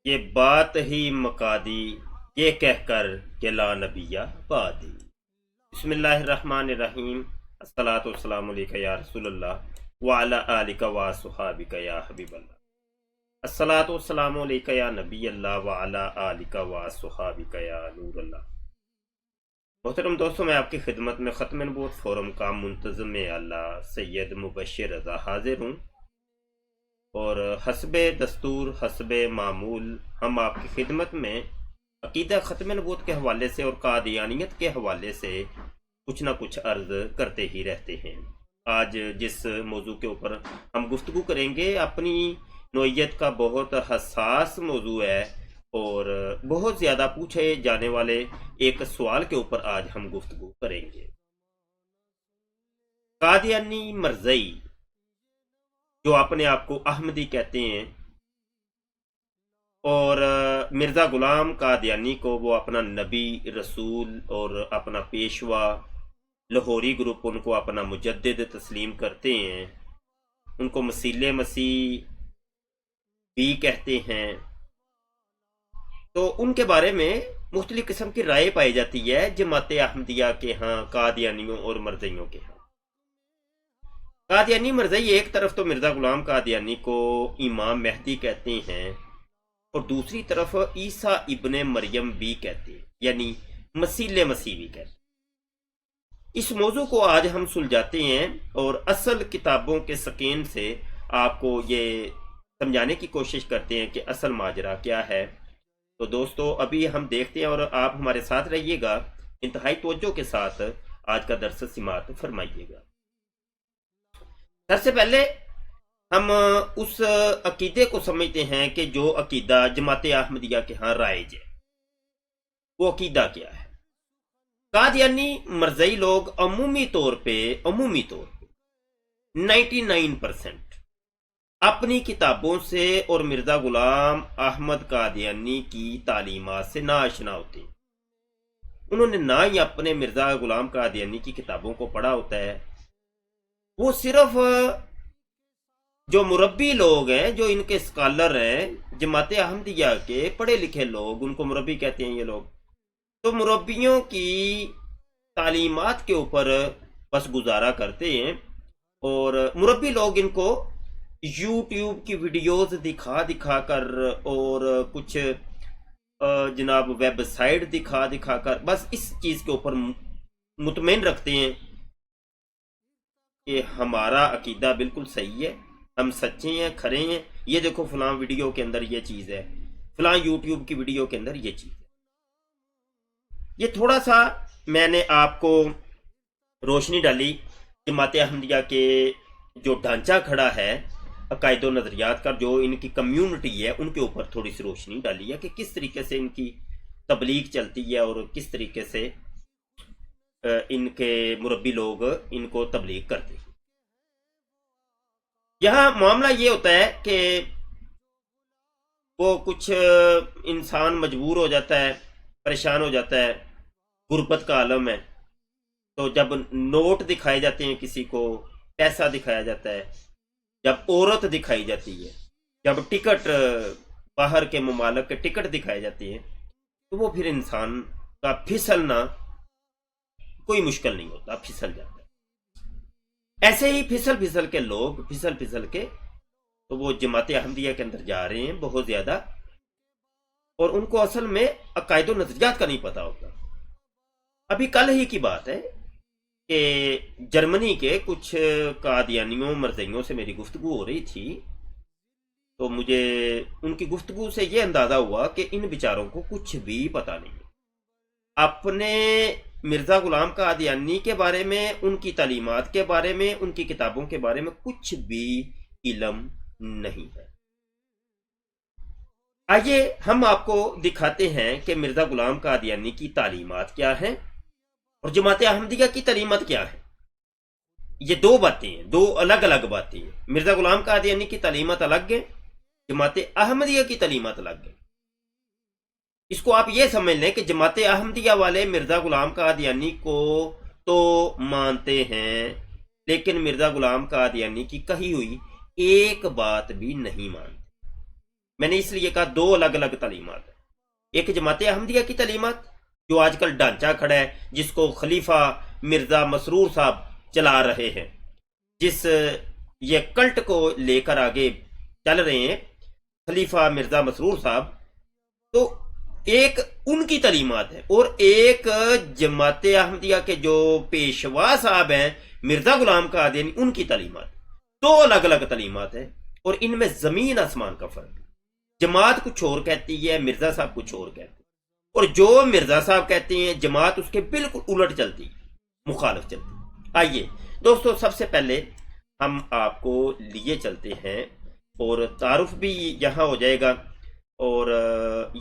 یہ بات ہی مکادی یہ کہہ کر کہ لا نبیہ بعدی۔ بسم اللہ الرحمن الرحیم۔ الصلاۃ والسلام علیک یا رسول اللہ وعلی آلک و صحابک یا حبیب اللہ۔ الصلاۃ والسلام علیک یا نبی اللہ وعلی آلک و صحابک یا نور اللہ۔ محترم دوستوں، میں آپ کی خدمت میں ختم نبوت فورم کا منتظم اعلیٰ سید مبشر رضا حاضر ہوں، اور حسب دستور حسب معمول ہم آپ کی خدمت میں عقیدہ ختم نبوت کے حوالے سے اور قادیانیت کے حوالے سے کچھ نہ کچھ عرض کرتے ہی رہتے ہیں۔ آج جس موضوع کے اوپر ہم گفتگو کریں گے اپنی نوعیت کا بہت حساس موضوع ہے، اور بہت زیادہ پوچھے جانے والے ایک سوال کے اوپر آج ہم گفتگو کریں گے۔ قادیانی مرزئی جو اپنے آپ کو احمدی کہتے ہیں، اور مرزا غلام قادیانی کو وہ اپنا نبی رسول اور اپنا پیشوا لاہوری گروپ ان کو اپنا مجدد تسلیم کرتے ہیں، ان کو مسیح مسیح بھی کہتے ہیں، تو ان کے بارے میں مختلف قسم کی رائے پائی جاتی ہے جماعت احمدیہ کے ہاں، قادیانیوں اور مرزئیوں کے ہاں۔ قادیانی مرزئی ایک طرف تو مرزا غلام قادیانی کو امام مہدی کہتے ہیں، اور دوسری طرف عیسیٰ ابن مریم بھی کہتے ہیں، یعنی مسیح مسیح بھی کہتے ہیں۔ اس موضوع کو آج ہم سلجھاتے ہیں اور اصل کتابوں کے سکین سے آپ کو یہ سمجھانے کی کوشش کرتے ہیں کہ اصل ماجرا کیا ہے۔ تو دوستو، ابھی ہم دیکھتے ہیں اور آپ ہمارے ساتھ رہیے گا، انتہائی توجہ کے ساتھ آج کا درس سماعت فرمائیے گا۔ سب سے پہلے ہم اس عقیدے کو سمجھتے ہیں کہ جو عقیدہ جماعت احمدیہ کے ہاں رائج ہے، وہ عقیدہ کیا ہے۔ قادیانی مرزئی لوگ عمومی طور پہ 99% اپنی کتابوں سے اور مرزا غلام احمد قادیانی کی تعلیمات سے ناآشنا ہوتے ہیں۔ انہوں نے نہ ہی اپنے مرزا غلام قادیانی کی کتابوں کو پڑھا ہوتا ہے، وہ صرف جو مربی لوگ ہیں، جو ان کے اسکالر ہیں جماعت احمدیہ کے پڑھے لکھے لوگ، ان کو مربی کہتے ہیں یہ لوگ، تو مربیوں کی تعلیمات کے اوپر بس گزارا کرتے ہیں، اور مربی لوگ ان کو یوٹیوب کی ویڈیوز دکھا دکھا کر اور کچھ جناب ویب سائٹ دکھا دکھا کر بس اس چیز کے اوپر مطمئن رکھتے ہیں کہ ہمارا عقیدہ بالکل صحیح ہے، ہم سچے ہیں، کھرے ہیں، یہ دیکھو فلاں ویڈیو کے اندر یہ چیز ہے، فلاں یوٹیوب کی ویڈیو کے اندر یہ چیز ہے۔ یہ تھوڑا سا میں نے آپ کو روشنی ڈالی جماعت احمدیہ کے جو ڈھانچہ کھڑا ہے عقائد و نظریات کا، جو ان کی کمیونٹی ہے، ان کے اوپر تھوڑی سی روشنی ڈالی ہے کہ کس طریقے سے ان کی تبلیغ چلتی ہے اور کس طریقے سے ان کے مربی لوگ ان کو تبلیغ کرتے ہیں۔ یہاں معاملہ یہ ہوتا ہے کہ وہ کچھ انسان مجبور ہو جاتا ہے، پریشان ہو جاتا ہے، غربت کا عالم ہے، تو جب نوٹ دکھائے جاتے ہیں، کسی کو پیسہ دکھایا جاتا ہے، جب عورت دکھائی جاتی ہے، جب ٹکٹ باہر کے ممالک کے ٹکٹ دکھائے جاتے ہیں، تو وہ پھر انسان کا پھسلنا کوئی مشکل نہیں ہوتا، پھسل جاتا ہے۔ ایسے ہی پھسل کے لوگ پھسل کے تو وہ جماعت احمدیہ کے اندر جا رہے ہیں بہت زیادہ، اور ان کو اصل میں عقائد و نظریات کا نہیں پتا ہوتا۔ ابھی کل ہی کی بات ہے کہ جرمنی کے کچھ قادیانیوں مرزئیوں سے میری گفتگو ہو رہی تھی، تو مجھے ان کی گفتگو سے یہ اندازہ ہوا کہ ان بیچاروں کو کچھ بھی پتہ نہیں، اپنے مرزا غلام قادیانی کے بارے میں، ان کی تعلیمات کے بارے میں، ان کی کتابوں کے بارے میں کچھ بھی علم نہیں ہے۔ آئیے ہم آپ کو دکھاتے ہیں کہ مرزا غلام قادیانی کی تعلیمات کیا ہیں اور جماعت احمدیہ کی تعلیمات کیا ہیں۔ یہ دو باتیں ہیں، دو الگ الگ باتیں ہیں۔ مرزا غلام قادیانی کی تعلیمات الگ ہیں، جماعت احمدیہ کی تعلیمات الگ ہیں۔ اس کو آپ یہ سمجھ لیں کہ جماعت احمدیہ والے مرزا غلام قادیانی کو تو مانتے ہیں، لیکن مرزا غلام قادیانی کی کہی ہوئی ایک بات بھی نہیں مانتے۔ میں نے اس لیے کہا دو الگ الگ تعلیمات ہیں. ایک جماعت احمدیہ کی تعلیمات جو آج کل ڈھانچہ کھڑا ہے، جس کو خلیفہ مرزا مسرور صاحب چلا رہے ہیں، جس یہ کلٹ کو لے کر آگے چل رہے ہیں خلیفہ مرزا مسرور صاحب، تو ایک ان کی تعلیمات ہے اور ایک جماعت احمدیہ کے جو پیشوا صاحب ہیں مرزا غلام قادیانی، ان کی تعلیمات. دو الگ الگ تعلیمات ہیں اور ان میں زمین آسمان کا فرق ہے. جماعت کچھ اور کہتی ہے، مرزا صاحب کچھ اور کہتے ہیں، اور جو مرزا صاحب کہتے ہیں جماعت اس کے بالکل الٹ چلتی ہے، مخالف چلتی ہے. آئیے دوستو، سب سے پہلے ہم آپ کو لیے چلتے ہیں اور تعارف بھی یہاں ہو جائے گا، اور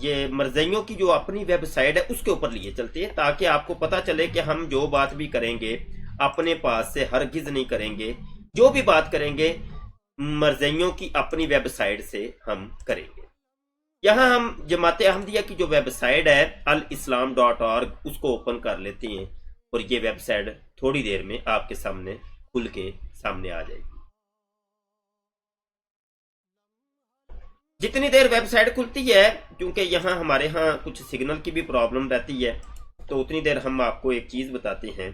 یہ مرزائیوں کی جو اپنی ویب سائٹ ہے اس کے اوپر لیے چلتے ہیں تاکہ آپ کو پتا چلے کہ ہم جو بات بھی کریں گے اپنے پاس سے ہرگز نہیں کریں گے. جو بھی بات کریں گے مرزائیوں کی اپنی ویب سائٹ سے ہم کریں گے. یہاں ہم جماعت احمدیہ کی جو ویب سائٹ ہے الاسلام.org اس کو اوپن کر لیتے ہیں اور یہ ویب سائٹ تھوڑی دیر میں آپ کے سامنے کھل کے سامنے آ جائے گی. جتنی دیر ویب سائٹ کھلتی ہے، کیونکہ یہاں ہمارے ہاں کچھ سگنل کی بھی پرابلم رہتی ہے، تو اتنی دیر ہم آپ کو ایک چیز بتاتے ہیں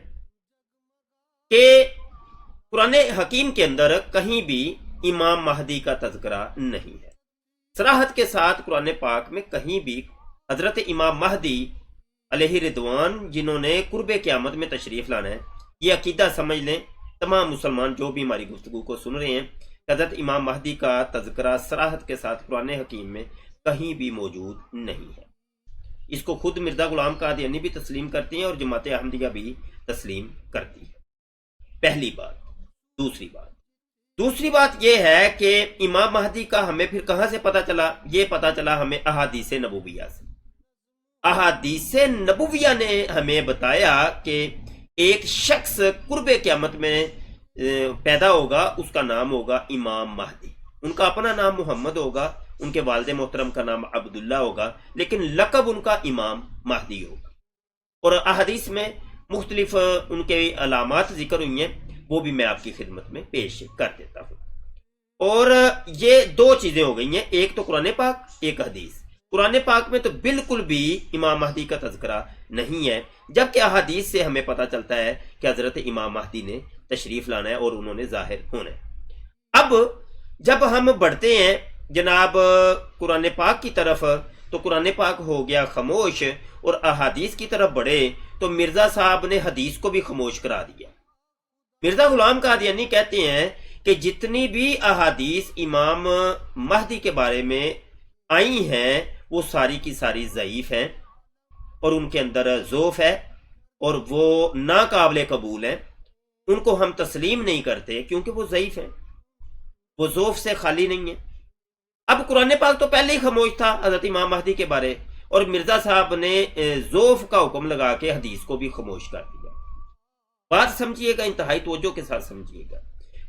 کہ قرآن حکیم کے اندر کہیں بھی امام مہدی کا تذکرہ نہیں ہے. صراحت کے ساتھ قرآن پاک میں کہیں بھی حضرت امام مہدی علیہ رضوان، جنہوں نے قرب قیامت میں تشریف لانا ہے، یہ عقیدہ سمجھ لیں تمام مسلمان جو بھی ہماری گفتگو کو سن رہے ہیں، حضرت امام مہدی کا تذکرہ صراحت کے ساتھ قرآن حکیم میں کہیں بھی موجود نہیں ہے. اس کو خود مرزا غلام قادیانی بھی تسلیم کرتے ہیں اور جماعت احمدیہ بھی تسلیم کرتی ہے. پہلی بات. دوسری بات یہ ہے کہ امام مہدی کا ہمیں پھر کہاں سے پتہ چلا؟ یہ پتہ چلا ہمیں احادیث نبویہ سے. احادیث نبویہ نے ہمیں بتایا کہ ایک شخص قرب قیامت میں پیدا ہوگا، اس کا نام ہوگا امام مہدی. ان کا اپنا نام محمد ہوگا، ان کے والد محترم کا نام عبداللہ ہوگا، لیکن لقب ان کا امام مہدی ہوگا. اور احادیث میں مختلف ان کے علامات ذکر ہوئی ہیں، وہ بھی میں آپ کی خدمت میں پیش کر دیتا ہوں. اور یہ دو چیزیں ہو گئی ہیں، ایک تو قرآن پاک، ایک حدیث. قرآن پاک میں تو بالکل بھی امام مہدی کا تذکرہ نہیں ہے، جبکہ احادیث سے ہمیں پتہ چلتا ہے کہ حضرت امام مہدی نے تشریف لانا ہے اور انہوں نے ظاہر ہونا ہے. اب جب ہم بڑھتے ہیں جناب قرآن پاک کی طرف، تو قرآن پاک ہو گیا خاموش، اور احادیث کی طرف بڑھے تو مرزا صاحب نے حدیث کو بھی خاموش کرا دیا. مرزا غلام قادیانی کہتے ہیں کہ جتنی بھی احادیث امام مہدی کے بارے میں آئی ہیں وہ ساری کی ساری ضعیف ہیں، اور ان کے اندر ضعف ہے اور وہ ناقابل قبول ہیں. ان کو ہم تسلیم نہیں کرتے کیونکہ وہ ضعیف ہیں، وہ ضعف سے خالی نہیں ہیں. اب قرآن پاک تو پہلے ہی خاموش تھا حضرت امام مہدی کے بارے، اور مرزا صاحب نے ضعف کا حکم لگا کے حدیث کو بھی خاموش کر دیا. بات سمجھیے گا، انتہائی توجہ کے ساتھ سمجھیے گا.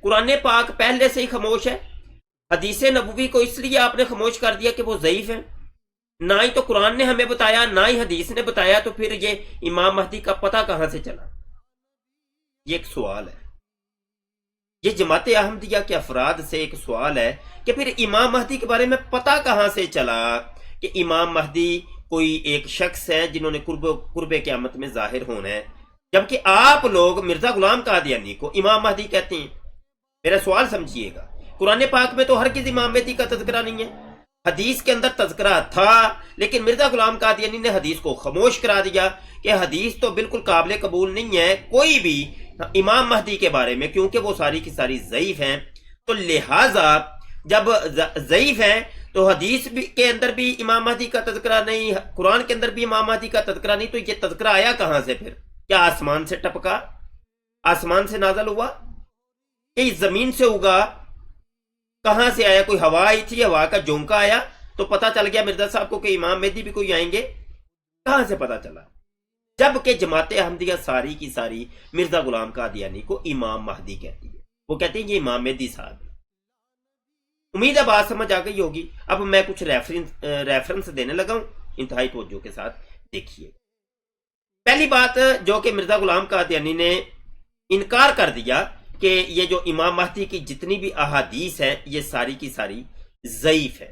قرآن پاک پہلے سے ہی خاموش ہے، حدیث نبوی کو اس لیے آپ نے خاموش کر دیا کہ وہ ضعیف ہیں. نہ ہی تو قرآن نے ہمیں بتایا، نہ ہی حدیث نے بتایا، تو پھر یہ امام مہدی کا پتہ کہاں سے چلا؟ یہ ایک سوال ہے. یہ جماعت احمدیہ کے افراد سے ایک سوال ہے کہ پھر امام مہدی کے بارے میں پتہ کہاں سے چلا کہ امام مہدی کوئی ایک شخص ہے جنہوں نے قرب قیامت میں ظاہر ہونا ہے، جبکہ آپ لوگ مرزا غلام قادیانی کو امام مہدی کہتے ہیں. میرا سوال سمجھیے گا، قرآن پاک میں تو ہرگز امام مہدی کا تذکرہ نہیں ہے. حدیث کے اندر تذکرہ تھا، لیکن مرزا غلام قادیانی نے حدیث کو خاموش کرا دیا کہ حدیث تو بالکل قابل قبول نہیں ہے کوئی بھی امام مہدی کے بارے میں، کیونکہ وہ ساری کی ساری ضعیف ہیں. تو لہٰذا جب ضعیف ہیں تو حدیث کے اندر بھی امام مہدی کا تذکرہ نہیں، قرآن کے اندر بھی امام مہدی کا تذکرہ نہیں، تو یہ تذکرہ آیا کہاں سے پھر؟ کیا آسمان سے ٹپکا، آسمان سے نازل ہوا، کہ زمین سے اگا؟ کہاں سے آیا؟ کوئی ہوا آئی تھی، ہوا کا جھونکا آیا تو پتہ چل گیا مرزا صاحب کو کہ امام مہدی بھی کوئی آئیں گے؟ کہاں سے پتہ چلا؟ جبکہ جماعت احمدیہ ساری کی ساری مرزا غلام قادیانی کو امام مہدی کہتی ہے. وہ کہتے ہیں یہ امام مہدی صاحب ہے. امید ہے بات سمجھ آ گئی ہوگی. اب میں کچھ ریفرنس دینے لگا ہوں، انتہائی توجہ کے ساتھ دیکھیے. پہلی بات جو کہ مرزا غلام قادیانی نے انکار کر دیا کہ یہ جو امام مہدی کی جتنی بھی احادیث ہیں یہ ساری کی ساری ضعیف ہے.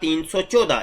314,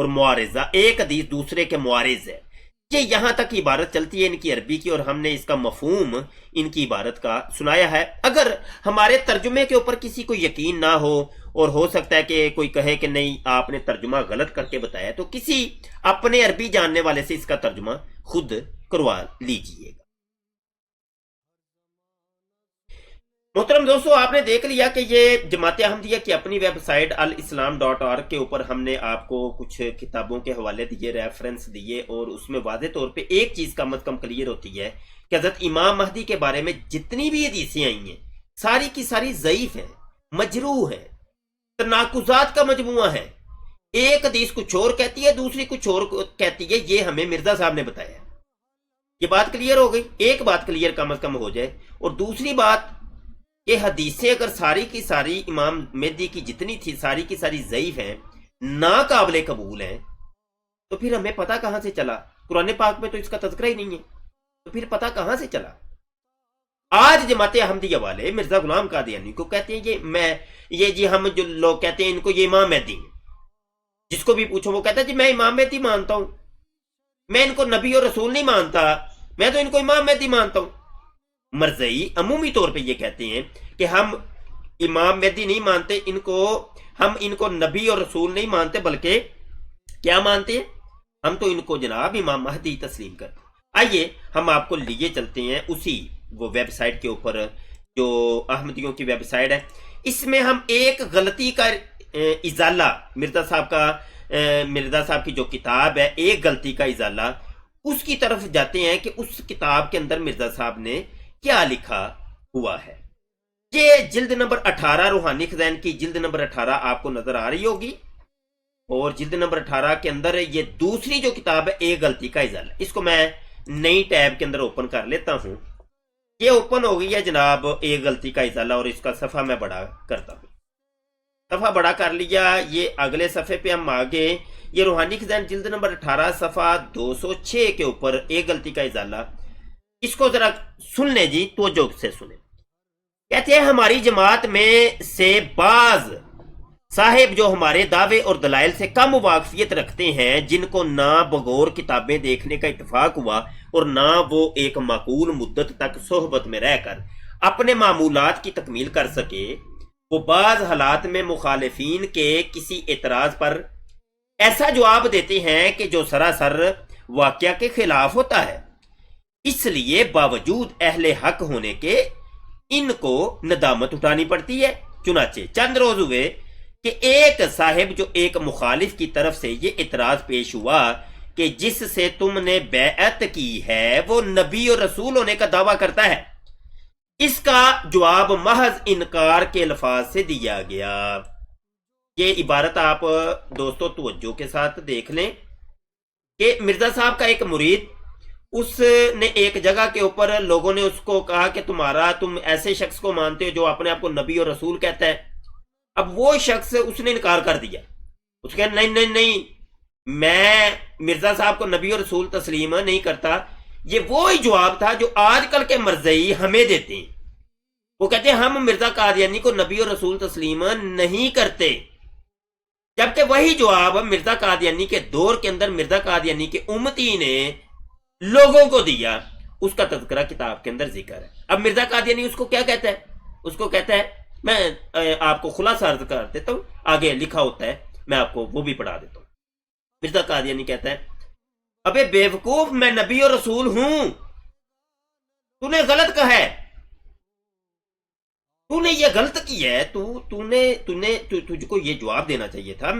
اور معارضہ، ایک حدیث دوسرے کے معارض ہے، یہ یہاں تک عبارت چلتی ہے ان کی عربی کی، اور ہم نے اس کا مفہوم ان کی عبارت کا سنایا ہے۔ اگر ہمارے ترجمے کے اوپر کسی کو یقین نہ ہو، اور ہو سکتا ہے کہ کوئی کہے کہ نہیں آپ نے ترجمہ غلط کر کے بتایا، تو کسی اپنے عربی جاننے والے سے اس کا ترجمہ خود کروا لیجئے گا۔ محترم دوستو، آپ نے دیکھ لیا کہ یہ جماعت احمدیہ کی اپنی ویب سائٹ alislam.org کے اوپر ہم نے آپ کو کچھ کتابوں کے حوالے دیے، ریفرنس دیے، اور اس میں واضح طور پہ ایک چیز کم از کم کلیئر ہوتی ہے کہ حضرت امام مہدی کے بارے میں جتنی بھی حدیثیں آئی ہیں ساری کی ساری ضعیف ہیں، مجروح ہیں، تناقضات کا مجموعہ ہے۔ ایک حدیث کچھ اور کہتی ہے، دوسری کچھ اور کہتی ہے، یہ ہمیں مرزا صاحب نے بتایا۔ یہ بات کلیئر ہو گئی، ایک بات کلیئر کم از کم ہو جائے۔ اور دوسری بات کہ حدیثیں اگر ساری کی ساری امام مہدی کی جتنی تھی ساری کی ساری ضعیف ہیں، ناقابل قبول ہیں، تو پھر ہمیں پتہ کہاں سے چلا؟ قرآن پاک میں تو اس کا تذکرہ ہی نہیں ہے، تو پھر پتہ کہاں سے چلا؟ آج جماعت احمدیہ والے مرزا غلام قادیانی کو کہتے ہیں یہ ہم جو لوگ کہتے ہیں ان کو یہ امام مہدی ہیں، جس کو بھی پوچھو وہ کہتا ہے جی میں امام مہدی مانتا ہوں، میں ان کو نبی اور رسول نہیں مانتا، میں تو ان کو امام مہدی مانتا ہوں۔ مرزائی عمومی طور پہ یہ کہتے ہیں کہ ہم امام مہدی نہیں مانتے، ہم ان کو نبی اور رسول نہیں مانتے، بلکہ کیا مانتے ہیں؟ ہم تو ان کو جناب امام مہدی تسلیم کرتے ہیں۔ آئیے ہم آپ کو لیے چلتے ہیں اسی وہ ویب سائٹ کے اوپر جو احمدیوں کی ویب سائٹ ہے۔ اس میں ہم ایک غلطی کا ازالہ، مرزا صاحب کی جو کتاب ہے ایک غلطی کا ازالہ، اس کی طرف جاتے ہیں کہ اس کتاب کے اندر مرزا صاحب نے کیا لکھا ہوا ہے۔ یہ جلد نمبر 18 روحانی خزائن کی جلد نمبر 18 آپ کو نظر آ رہی ہوگی، اور جلد نمبر 18 کے اندر یہ دوسری جو کتاب ہے ایک غلطی کا ازالہ، اس کو میں نئی ٹیب کے اندر اوپن کر لیتا ہوں۔ یہ اوپن ہو گئی ہے جناب ایک غلطی کا ازالہ، اور اس کا صفحہ میں بڑا کرتا ہوں۔ صفحہ بڑا کر لیا، یہ اگلے صفحے پہ ہم آگے، یہ روحانی خزائن جلد نمبر 18 صفحہ 206 کے اوپر ایک غلطی کا ازالہ، اس کو ذرا سن لیں جی، توجہ سے سنیں۔ کہتے ہیں ہماری جماعت میں سے بعض صاحب جو ہمارے دعوے اور دلائل سے کم واقفیت رکھتے ہیں، جن کو نہ بغور کتابیں دیکھنے کا اتفاق ہوا اور نہ وہ ایک معقول مدت تک صحبت میں رہ کر اپنے معمولات کی تکمیل کر سکے، وہ بعض حالات میں مخالفین کے کسی اعتراض پر ایسا جواب دیتے ہیں کہ جو سراسر واقعہ کے خلاف ہوتا ہے۔ اس لیے باوجود اہل حق ہونے کے ان کو ندامت اٹھانی پڑتی ہے۔ چنانچہ چند روز ہوئے کہ ایک صاحب جو ایک مخالف کی طرف سے یہ اعتراض پیش ہوا کہ جس سے تم نے بیعت کی ہے وہ نبی اور رسول ہونے کا دعویٰ کرتا ہے، اس کا جواب محض انکار کے الفاظ سے دیا گیا۔ یہ عبارت آپ دوستو توجہ کے ساتھ دیکھ لیں کہ مرزا صاحب کا ایک مرید، اس نے ایک جگہ کے اوپر لوگوں نے اس کو کہا کہ تم ایسے شخص کو مانتے ہو جو اپنے آپ کو نبی اور رسول کہتا ہے۔ اب وہ شخص اس نے انکار کر دیا، اس کہ نہیں میں مرزا صاحب کو نبی اور رسول تسلیم نہیں کرتا۔ یہ وہی جواب تھا جو آج کل کے مرزائی ہمیں دیتے ہیں، وہ کہتے ہیں ہم مرزا قادیانی کو نبی اور رسول تسلیم نہیں کرتے، جبکہ وہی جواب مرزا قادیانی کے دور کے اندر مرزا قادیانی کے امتی نے لوگوں کو دیا، اس کا تذکرہ کتاب کے اندر ذکر ہے۔ اب مرزا قادیانی اس کو کیا کہتا ہے؟ اس کو کہتا ہے، میں آپ کو خلاصہ عرض کر دیتا ہوں، آگے لکھا ہوتا ہے، میں آپ کو وہ بھی پڑھا دیتا ہوں۔ مرزا قادیانی کہتا ہے، ابے بیوقوف، میں نبی اور رسول ہوں، تو نے غلط کہا ہے، تو نے یہ غلط کیا ہے، تجھ کو یہ جواب دینا چاہیے تھا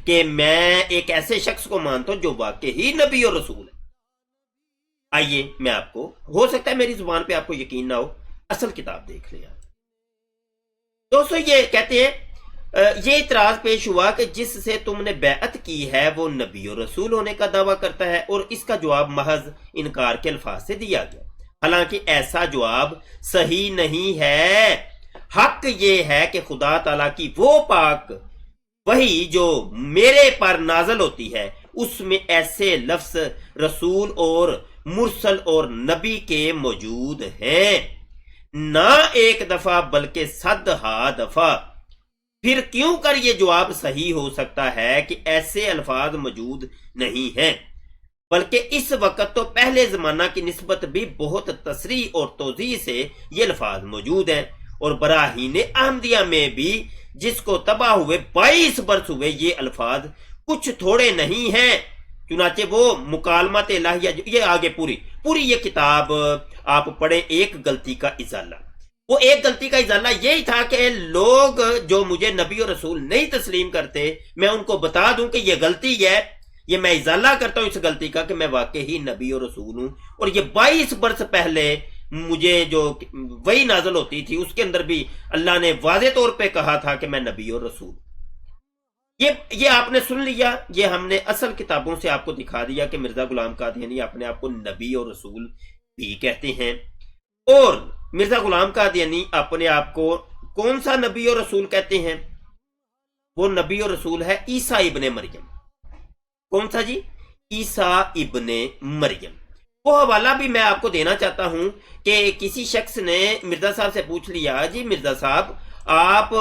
کہ میں ایک ایسے شخص کو مانتا ہوں جو واقعی نبی اور رسول ہے۔ آئیے میں آپ کو، ہو سکتا ہے میری زبان پہ آپ کو یقین نہ ہو، اصل کتاب دیکھ لیں آپ دوستو۔ یہ کہتے ہیں یہ اعتراض پیش ہوا کہ جس سے تم نے بیعت کی ہے وہ نبی اور رسول ہونے کا دعویٰ کرتا ہے، اور اس کا جواب محض انکار کے الفاظ سے دیا گیا، حالانکہ ایسا جواب صحیح نہیں ہے۔ حق یہ ہے کہ خدا تعالیٰ کی وہ پاک وہی جو میرے پر نازل ہوتی ہے، اس میں ایسے لفظ رسول اور مرسل اور نبی کے موجود ہیں، نہ ایک دفعہ بلکہ 100 دفعہ۔ پھر کیوں کر یہ جواب صحیح ہو سکتا ہے کہ ایسے الفاظ موجود نہیں ہیں، بلکہ اس وقت تو پہلے زمانہ کی نسبت بھی بہت تصریح اور توضیح سے یہ الفاظ موجود ہیں، اور براہین احمدیہ میں بھی جس کو تباہ ہوئے 22 برس ہوئے یہ الفاظ کچھ تھوڑے نہیں ہیں۔ چنانچہ وہ مکالمات الہیہ، یہ آگے پوری یہ کتاب آپ پڑھیں، ایک غلطی کا ازالہ۔ وہ ایک غلطی کا ازالہ یہی تھا کہ لوگ جو مجھے نبی اور رسول نہیں تسلیم کرتے، میں ان کو بتا دوں کہ یہ غلطی ہے، یہ میں ازالہ کرتا ہوں اس غلطی کا کہ میں واقعی نبی اور رسول ہوں، اور یہ 22 برس پہلے مجھے جو وہی نازل ہوتی تھی اس کے اندر بھی اللہ نے واضح طور پہ کہا تھا کہ میں نبی اور رسول۔ یہ آپ نے سن لیا، یہ ہم نے اصل کتابوں سے آپ کو دکھا دیا کہ مرزا غلام قادیانی اپنے آپ کو نبی اور رسول بھی کہتے ہیں، اور مرزا غلام قادیانی اپنے آپ کو کون سا نبی اور رسول کہتے ہیں؟ وہ نبی اور رسول ہے عیسیٰ ابن مریم۔ کون سا جی؟ عیسیٰ ابن مریم۔ وہ حوالہ بھی میں آپ کو دینا چاہتا ہوں کہ کسی شخص نے مرزا صاحب سے پوچھ لیا، جی مرزا صاحب آپ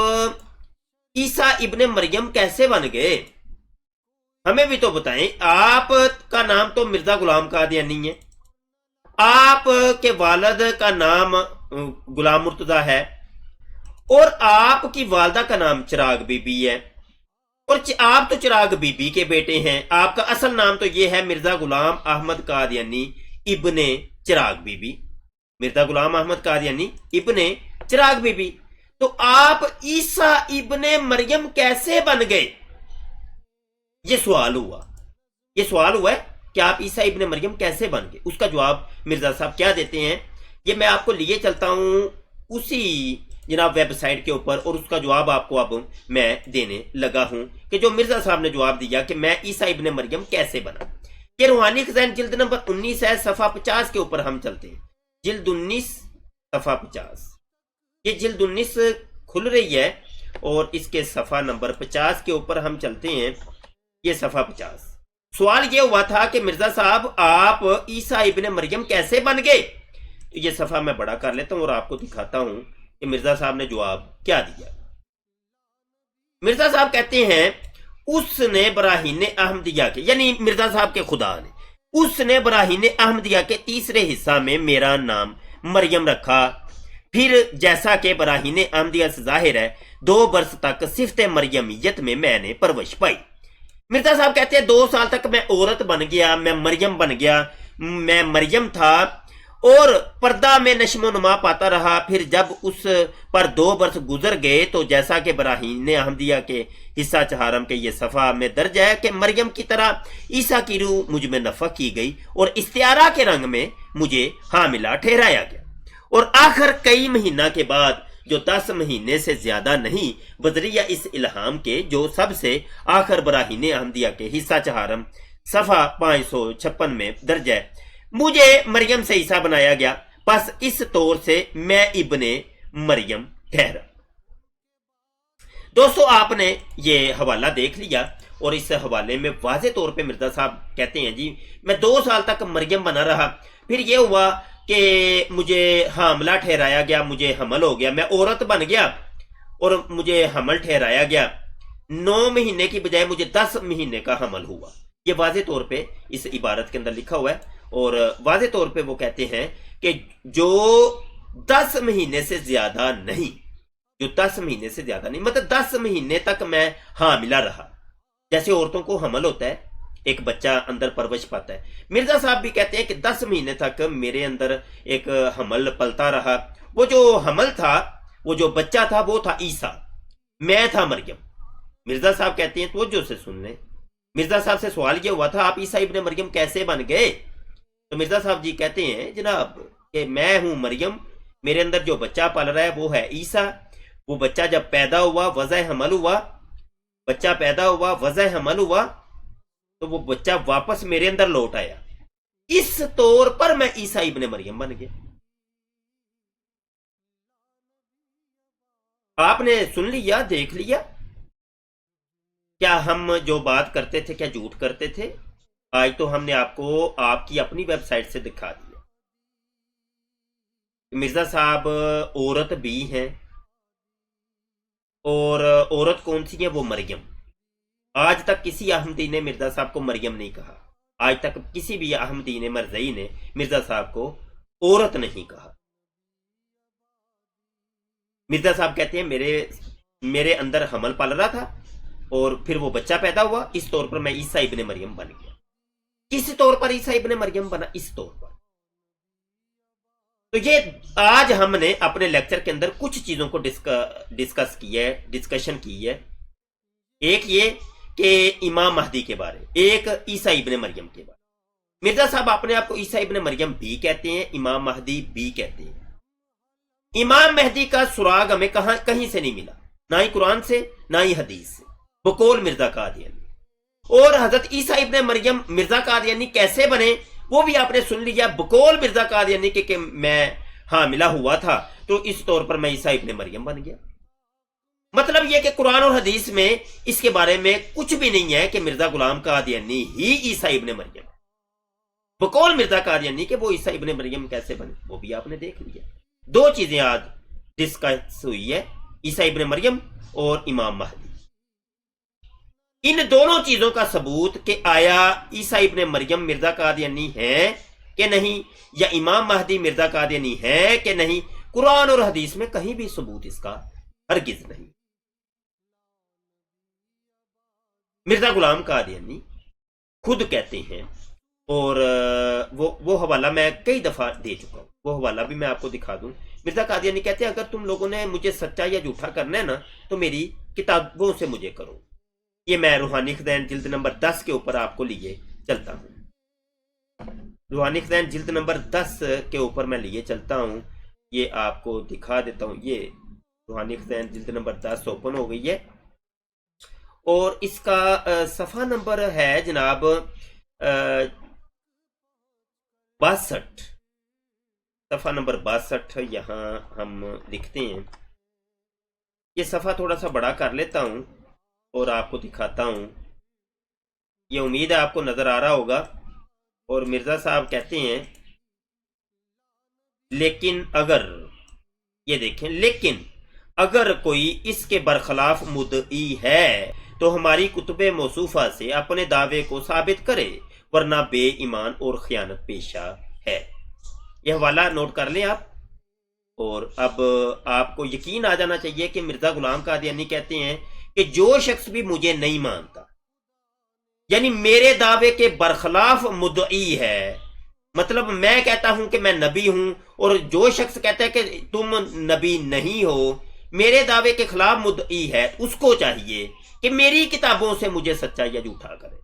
عیسیٰ ابن مریم کیسے بن گئے؟ ہمیں بھی تو بتائیں، آپ کا نام تو مرزا غلام قادیانی ہے، آپ کے والد کا نام غلام مرتضیٰ ہے، اور آپ کی والدہ کا نام چراغ بی بی ہے، اور آپ تو چراغ بی بی کے بیٹے ہیں، آپ کا اصل نام تو یہ ہے مرزا غلام احمد قادیانی ابن چراغ بی بی، مرزا غلام احمد قادیانی ابن چراغ بی بی۔ تو آپ عیسیٰ ابن مریم کیسے بن گئے؟ یہ سوال ہوا ہے کہ آپ عیسیٰ ابن مریم کیسے بن گئے؟ اس کا جواب مرزا صاحب کیا دیتے ہیں، یہ میں آپ کو لیے چلتا ہوں اسی جناب ویب سائٹ کے اوپر، اور اس کا جواب آپ کو اب میں دینے لگا ہوں کہ جو مرزا صاحب نے جواب دیا کہ میں عیسیٰ ابن مریم کیسے بنا۔ یہ روحانی خزائن جلد نمبر 19 ہے، صفحہ 50 کے اوپر ہم چلتے ہیں، جلد 19 صفحہ 50۔ یہ جلد 19 کھل رہی ہے اور اس کے صفحہ نمبر 50 کے اوپر ہم چلتے ہیں، یہ صفحہ 50۔ سوال یہ ہوا تھا کہ مرزا صاحب آپ عیسیٰ ابن مریم کیسے بن گئے؟ تو یہ صفحہ میں بڑا کر لیتا ہوں اور آپ کو دکھاتا ہوں کہ مرزا صاحب نے جواب کیا دیا۔ مرزا صاحب کہتے ہیں اس نے براہین احمدیہ کے، یعنی مرزا صاحب کے خدا نے، اس نے براہین احمدیہ کے تیسرے حصہ میں میرا نام مریم رکھا، پھر جیسا کہ براہین احمدیہ سے ظاہر ہے 2 برس تک صفت مریمیت میں میں نے پرورش پائی۔ مرزا صاحب کہتے ہیں 2 سال تک میں عورت بن گیا، میں مریم بن گیا، میں مریم تھا اور پردہ میں نشم و نما پاتا رہا۔ پھر جب اس پر 2 برس گزر گئے تو جیسا کہ براہین احمدیہ کے حصہ چہارم کے یہ صفحہ میں درج ہے کہ مریم کی طرح عیسیٰ کی روح مجھ میں نفخ کی گئی اور استعارہ کے رنگ میں مجھے حاملہ ٹھہرایا گیا، اور آخر کئی مہینہ کے بعد جو 10 مہینے سے زیادہ نہیں، بذریعہ اس الہام کے جو سب سے آخر براہین احمدیہ کے حصہ چہارم صفحہ 556 میں درج ہے، مجھے مریم سے عیسیٰ بنایا گیا، پس اس طور سے میں ابن مریم ٹھہرا۔ دوستو آپ نے یہ حوالہ دیکھ لیا، اور اس حوالے میں واضح طور پہ مرزا صاحب کہتے ہیں جی میں 2 سال تک مریم بنا رہا، پھر یہ ہوا کہ مجھے حاملہ ٹھہرایا گیا، مجھے حمل ہو گیا، میں عورت بن گیا اور مجھے حمل ٹھہرایا گیا، 9 مہینے کی بجائے مجھے 10 مہینے کا حمل ہوا۔ یہ واضح طور پہ اس عبارت کے اندر لکھا ہوا ہے، اور واضح طور پہ وہ کہتے ہیں کہ جو 10 مہینے سے زیادہ نہیں، جو 10 مہینے سے زیادہ نہیں، مطلب 10 مہینے تک میں حاملہ رہا، جیسے عورتوں کو حمل ہوتا ہے، ایک بچہ اندر پرورش پاتا ہے۔ مرزا صاحب بھی کہتے ہیں کہ 10 مہینے تک میرے اندر ایک حمل پلتا رہا، وہ جو حمل تھا، وہ جو بچہ تھا، وہ تھا عیسیٰ، میں تھا مریم۔ مرزا صاحب کہتے ہیں توجہ سے سن لیں، مرزا صاحب سے سوال یہ ہوا تھا آپ عیسیٰ ابن مریم کیسے بن گئے؟ تو مرزا صاحب جی کہتے ہیں جناب کہ میں ہوں مریم، میرے اندر جو بچہ پل رہا ہے وہ ہے عیسیٰ، وہ بچہ جب پیدا ہوا، وضع حمل ہوا، بچہ پیدا ہوا، وضع حمل ہوا، تو وہ بچہ واپس میرے اندر لوٹ آیا، اس طور پر میں عیسیٰ ابن مریم بن گیا۔ آپ نے سن لیا، دیکھ لیا، کیا ہم جو بات کرتے تھے کیا جھوٹ کرتے تھے؟ آج تو ہم نے آپ کو آپ کی اپنی ویب سائٹ سے دکھا دیا۔ مرزا صاحب عورت بھی ہیں، اور عورت کون سی ہے؟ وہ مریم. آج تک کسی احمدی نے مرزا صاحب کو مریم نہیں کہا. آج تک کسی بھی احمدی نے مرزئی نے مرزا صاحب کو عورت نہیں کہا. مرزا صاحب کہتے ہیں میرے اندر حمل پل رہا تھا اور پھر وہ بچہ پیدا ہوا، اس طور پر میں عیسیٰ ابن مریم بن گیا. کس طور پر عیسیٰ ابن مریم بنا؟ اس طور پر. تو یہ آج ہم نے اپنے لیکچر کے اندر کچھ چیزوں کو ڈسکشن کی ہے. ایک یہ کہ امام مہدی کے بارے، ایک عیسیٰ ابن مریم کے بارے. مرزا صاحب اپنے آپ کو عیسیٰ ابن مریم بھی کہتے ہیں، امام مہدی بھی کہتے ہیں. امام مہدی کا سراغ ہمیں کہیں سے نہیں ملا، نہ ہی قرآن سے نہ ہی حدیث سے، بقول مرزا قادیانی. اور حضرت عیسیٰ ابن مریم مرزا قادیانی کیسے بنے وہ بھی آپ نے سن لیا، بقول مرزا قادیانی کہ میں حاملہ ہوا تھا تو اس طور پر میں عیسیٰ ابن مریم بن گیا. مطلب یہ کہ قرآن اور حدیث میں اس کے بارے میں کچھ بھی نہیں ہے کہ مرزا غلام قادیانی ہی عیسیٰ ابن مریم. بقول مرزا قادیانی کہ وہ عیسیٰ ابن مریم کیسے بنے وہ بھی آپ نے دیکھ لیا. دو چیزیں آج ڈسکس ہوئی ہے، عیسیٰ ابن مریم اور امام مہدی. ان دونوں چیزوں کا ثبوت کہ آیا عیسیٰ ابن مریم مرزا قادیانی ہے کہ نہیں، یا امام مہدی مرزا قادیانی ہے کہ نہیں، قرآن اور حدیث میں کہیں بھی ثبوت اس کا ہرگز نہیں. مرزا غلام قادیانی خود کہتے ہیں، اور وہ حوالہ میں کئی دفعہ دے چکا ہوں، وہ حوالہ بھی میں آپ کو دکھا دوں. مرزا قادیانی کہتے ہیں اگر تم لوگوں نے مجھے سچا یا جھوٹا کرنا ہے نا تو میری کتابوں سے مجھے کرو. یہ میں روحانی خزائن جلد نمبر 10 کے اوپر آپ کو لیے چلتا ہوں. روحانی خزائن جلد نمبر 10 کے اوپر میں لیے چلتا ہوں، یہ آپ کو دکھا دیتا ہوں. یہ روحانی خزائن جلد نمبر 10 اوپن ہو گئی ہے اور اس کا صفحہ نمبر ہے جناب 62. صفحہ نمبر 62 یہاں ہم لکھتے ہیں. یہ صفحہ تھوڑا سا بڑا کر لیتا ہوں اور آپ کو دکھاتا ہوں. یہ امید ہے آپ کو نظر آ رہا ہوگا. اور مرزا صاحب کہتے ہیں لیکن اگر، یہ دیکھیں، لیکن اگر کوئی اس کے برخلاف مدعی ہے تو ہماری کتب موصوفہ سے اپنے دعوے کو ثابت کرے ورنہ بے ایمان اور خیانت پیشہ ہے. یہ حوالہ نوٹ کر لیں آپ. اور اب آپ کو یقین آ جانا چاہیے کہ مرزا غلام قادیانی کہتے ہیں کہ جو شخص بھی مجھے نہیں مانتا، یعنی میرے دعوے کے برخلاف مدعی ہے، مطلب میں کہتا ہوں کہ میں نبی ہوں اور جو شخص کہتا ہے کہ تم نبی نہیں ہو، میرے دعوے کے خلاف مدعی ہے، اس کو چاہیے کہ میری کتابوں سے مجھے سچا یا جھوٹا کرے.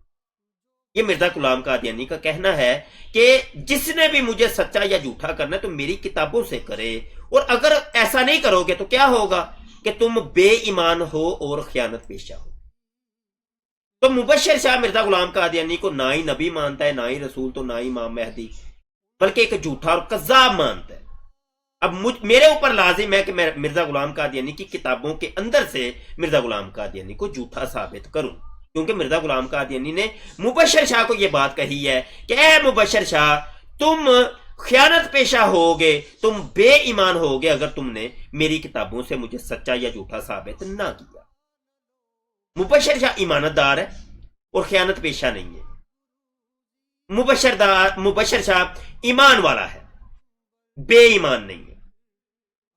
یہ مرزا غلام قادیانی کا کہنا ہے کہ جس نے بھی مجھے سچا یا جھوٹا کرنا ہے تو میری کتابوں سے کرے، اور اگر ایسا نہیں کرو گے تو کیا ہوگا کہ تم بے ایمان ہو اور خیانت پیشہ ہو. تو مبشر شاہ مرزا غلام قادیانی کو نہ ہی نبی مانتا ہے، نہ ہی رسول، تو نہ ہی امام مہدی، بلکہ ایک جھوٹا اور کذاب مانتا ہے. اب میرے اوپر لازم ہے کہ میں مرزا غلام قادیانی کی کتابوں کے اندر سے مرزا غلام قادیانی کو جھوٹا ثابت کروں، کیونکہ مرزا غلام قادیانی نے مبشر شاہ کو یہ بات کہی ہے کہ اے مبشر شاہ، تم خیانت پیشہ ہوگے، تم بے ایمان ہوگے اگر تم نے میری کتابوں سے مجھے سچا یا جھوٹا ثابت نہ کیا. مبشر شاہ ایمانت دار ہے اور خیانت پیشہ نہیں ہے. مبشر شاہ ایمان والا ہے، بے ایمان نہیں ہے.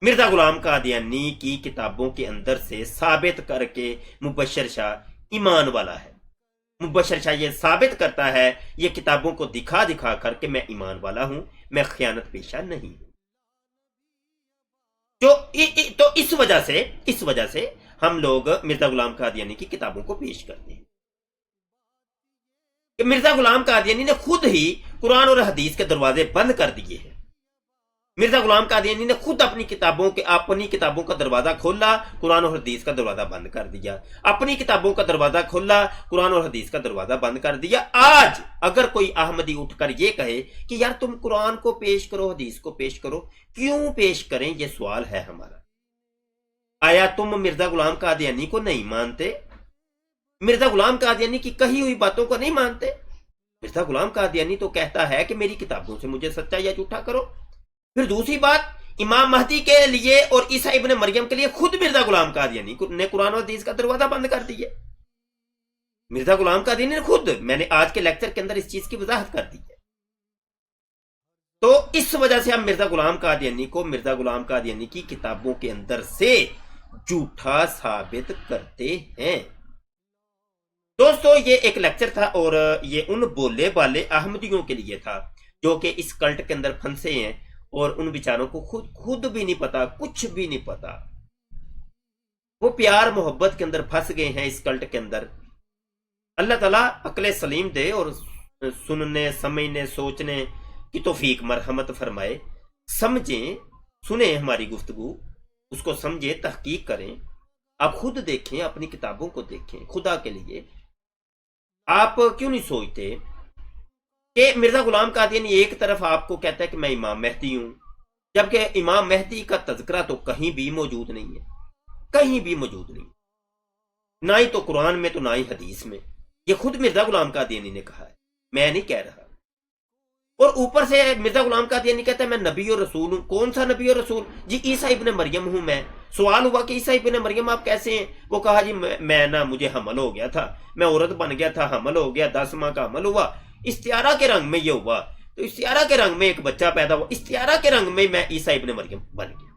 مرزا غلام قادیانی کی کتابوں کے اندر سے ثابت کر کے مبشر شاہ ایمان والا ہے. مبشر شاہ یہ ثابت کرتا ہے یہ کتابوں کو دکھا دکھا کر کہ میں ایمان والا ہوں، میں خیانت پیشہ نہیں ہوں. تو اس وجہ سے ہم لوگ مرزا غلام قادیانی کی کتابوں کو پیش کرتے ہیں کہ مرزا غلام قادیانی نے خود ہی قرآن اور حدیث کے دروازے بند کر دیے ہیں. مرزا غلام قادیانی نے خود اپنی کتابوں کا دروازہ کھولا، قرآن اور حدیث کا دروازہ بند کر دیا. اپنی کتابوں کا دروازہ کھولا، قرآن اور حدیث کا دروازہ بند کر دیا. آج اگر کوئی احمدی اٹھ کر یہ کہے کہ یار تم قرآن کو پیش کرو، حدیث کو پیش کرو، کیوں پیش کریں؟ یہ سوال ہے ہمارا. آیا تم مرزا غلام قادیانی کو نہیں مانتے؟ مرزا غلام قادیانی کی کہی ہوئی باتوں کو نہیں مانتے؟ مرزا غلام قادیانی تو کہتا ہے کہ میری کتابوں سے مجھے سچا یا جھوٹا کرو. پھر دوسری بات، امام مہدی کے لیے اور عیسیٰ ابن مریم کے لیے خود مرزا غلام قادیانی نے قرآن و حدیث کا دروازہ بند کر دیا. مرزا غلام قادیانی نے خود، میں نے آج کے لیکچر کے اندر اس چیز کی وضاحت کر دی ہے. تو اس وجہ سے ہم مرزا غلام قادیانی کو مرزا غلام قادیانی کی کتابوں کے اندر سے جھوٹا ثابت کرتے ہیں. دوستو یہ ایک لیکچر تھا اور یہ ان بولے بالے احمدیوں کے لیے تھا جو کہ اس کلٹ کے اندر پھنسے ہیں اور ان بیچاروں کو خود بھی نہیں پتا، کچھ بھی نہیں پتا. وہ پیار محبت کے اندر پھنس گئے ہیں اس کلٹ کے اندر. اللہ تعالیٰ عقل سلیم دے اور سننے سمجھنے سوچنے کی توفیق مرحمت فرمائے. سمجھیں، سنیں ہماری گفتگو، اس کو سمجھیں، تحقیق کریں. آپ خود دیکھیں، اپنی کتابوں کو دیکھیں. خدا کے لیے آپ کیوں نہیں سوچتے کہ مرزا غلام قادیانی ایک طرف آپ کو کہتا ہے کہ میں امام مہدی ہوں، جبکہ امام مہدی کا تذکرہ تو کہیں بھی موجود نہیں ہے، کہیں بھی موجود نہیں، نہ ہی تو قرآن میں تو نہ ہی حدیث میں. یہ خود مرزا غلام قادیانی نے کہا ہے، میں نہیں کہہ رہا. اور اوپر سے مرزا غلام قادیانی کہتا ہے میں نبی اور رسول ہوں. کون سا نبی اور رسول؟ جی عیسیٰ ابن مریم ہوں میں. سوال ہوا کہ عیسیٰ ابن مریم آپ کیسے ہیں؟ وہ کہا جی میں نا مجھے حمل ہو گیا تھا، میں عورت بن گیا تھا، حمل ہو گیا، 10 ماہ کا حمل ہوا، استعارہ کے رنگ میں یہ ہوا، تو استعارہ کے رنگ میں ایک بچہ پیدا ہوا، استعارہ کے رنگ میں عیسیٰ ابن مریم بن گیا.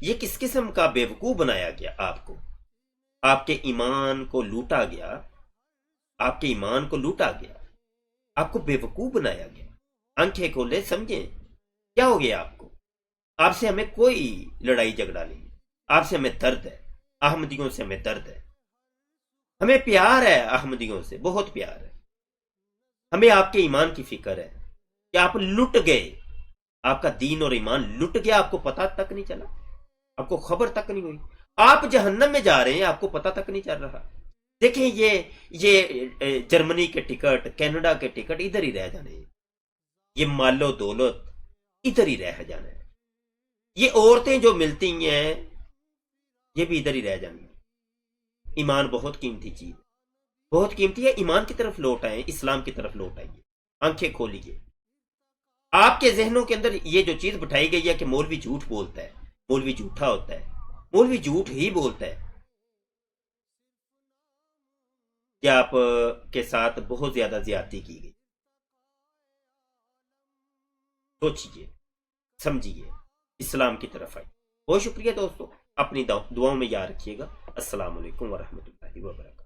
یہ کس قسم کا بیوقوف بنایا گیا آپ کو؟ آپ کے ایمان کو لوٹا گیا، آپ کے ایمان کو لوٹا گیا، آپ کو بیوقوف بنایا گیا. آنکھیں کھولے، سمجھیں کیا ہو گیا آپ کو. آپ سے ہمیں کوئی لڑائی جھگڑا نہیں، آپ سے ہمیں درد ہے، احمدیوں سے ہمیں درد ہے، ہمیں پیار ہے احمدیوں سے، بہت پیار ہے. ہمیں آپ کے ایمان کی فکر ہے کہ آپ لٹ گئے، آپ کا دین اور ایمان لٹ گیا، آپ کو پتہ تک نہیں چلا، آپ کو خبر تک نہیں ہوئی. آپ جہنم میں جا رہے ہیں، آپ کو پتہ تک نہیں چل رہا. دیکھیں یہ جرمنی کے ٹکٹ، کینیڈا کے ٹکٹ ادھر ہی رہ جانے ہیں، یہ مال و دولت ادھر ہی رہ جانا ہے، یہ عورتیں جو ملتی ہیں یہ بھی ادھر ہی رہ جانی. ایمان بہت قیمتی چیز ہے، بہت قیمتی ہے. ایمان کی طرف لوٹ آئیں، اسلام کی طرف لوٹ آئیے، آنکھیں کھولیے. آپ کے ذہنوں کے اندر یہ جو چیز بٹھائی گئی ہے کہ مولوی جھوٹ بولتا ہے، مولوی جھوٹا ہوتا ہے، مولوی جھوٹ ہی بولتا ہے، کہ آپ کے ساتھ بہت زیادہ زیادتی کی گئی. سوچیے، سمجھیے، اسلام کی طرف آئیے. بہت شکریہ دوستو، اپنی دعاؤں میں یاد رکھیے گا. السلام علیکم ورحمۃ اللہ وبرکاتہ.